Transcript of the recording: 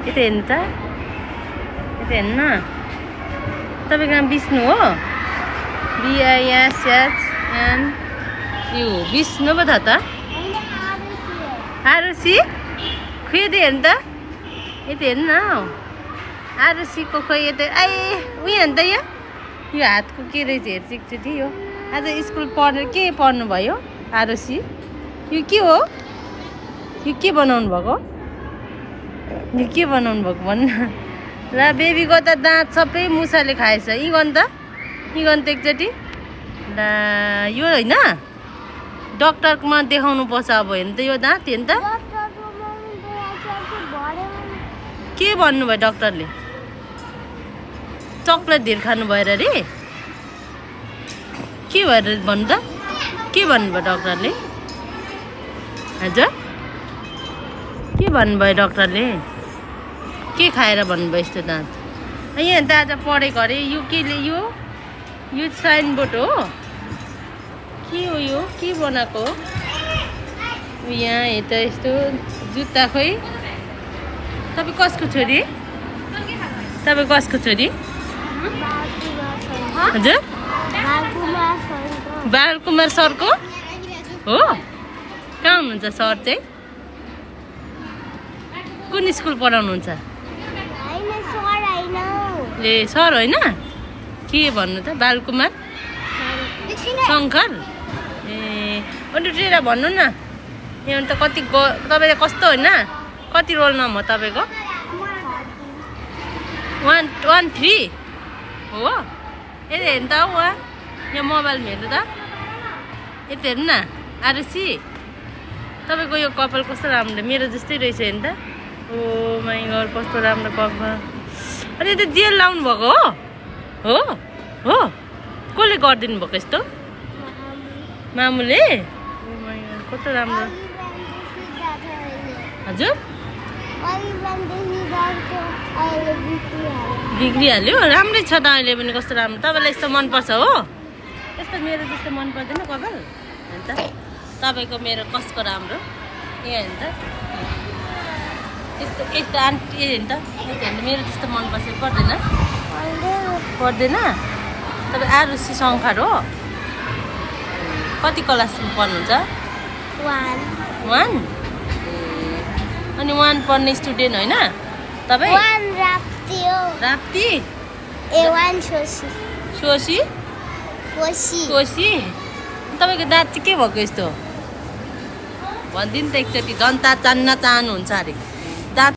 यता हेर्नु त, यता हेर्नु न। तपाईँको नाम विष्णु हो? BISHNU विष्णु पो था त? आरुषी खोइ यता हेर्नु त, यता हेर्नु न। आरुषीको खोइ यता उयो हेर्नु त, यो हातको के रहेछ हेर्छु एकचोटि। यो आज स्कुल पढ्नु के पढ्नु भयो आरुषी? यो के हो? यो के बनाउनु भएको? यो के बनाउनु भएको भन्नु ल। बेबीको त दाँत सबै मुसाले खाएछ। यी गर्नु त, यी गर्नु त एकचोटि ल। यो होइन डक्टरमा देखाउनु पर्छ अब। हेर्नु त यो दाँत, हेर्नु त के भन्नुभयो डक्टरले? चक्लेट धेर खानु भएर अरे? के भएर भन्नु त? के भन्नुभयो डक्टरले? हजुर के भन्नुभयो डक्टरले? के खाएर भन्नुभयो यस्तो दाँत? यहाँ त आज पढेको अरे। यो के यो साइनबोर्ड हो के हो? यो के बनाएको हो? यहाँ यता यस्तो जुत्ता। खोइ तपाईँ कसको छोरी? तपाईँ कसको छोरी? हजुर बालकुमार सरको हो? कहाँ हुनुहुन्छ सर चाहिँ? कुन स्कुल पढाउनुहुन्छ? ए सर होइन के भन्नु त? बालकुमार शङ्कर। ए उठेर भन्नु न। यहाँ त कति तपाईँले कस्तो होइन? कति रोल नम्बर हो तपाईँको? 113 हो? यता हेर्नु त उहाँ यहाँ मोबाइलमा हेर्नु त, यता हेर्नु न। आरुषी तपाईँको यो कपाल कस्तो राम्रो, मेरो जस्तै रहेछ हेर्नु त। ओ माइ गड कस्तो राम्रो कपाल। अनि यो त जेल लाउनु भएको हो? हो हो कसले गरिदिनु भएको यस्तो? मामुले? ओ माइ गड कस्तो राम्रो। हजुर बिग्रिहाल्यो? राम्रै छ त अहिले पनि। कस्तो राम्रो। तपाईँलाई यस्तो मनपर्छ हो? यस्तो मेरो जस्तो मन पर्दैन कपाल? अन्त तपाईँको मेरो कसको राम्रो? यहाँ हेर्नु त यस्तो यस्तो आन्टी हेर्नु त, यस्तो हेर्नु मेरो जस्तो मनपर्छ पर्दैन? पर्दैन? तपाईँ आरुषी शङ्कर हो? कति क्लासमा पढ्नुहुन्छ? 1 अनि 1 पढ्ने स्टुडेन्ट होइन तपाईँ? राप्ती सोसी कोसी। तपाईँको दाँत चाहिँ के भएको यस्तो? भनिदिनु त एकचोटि। जनता जान्न चाहनुहुन्छ अरे।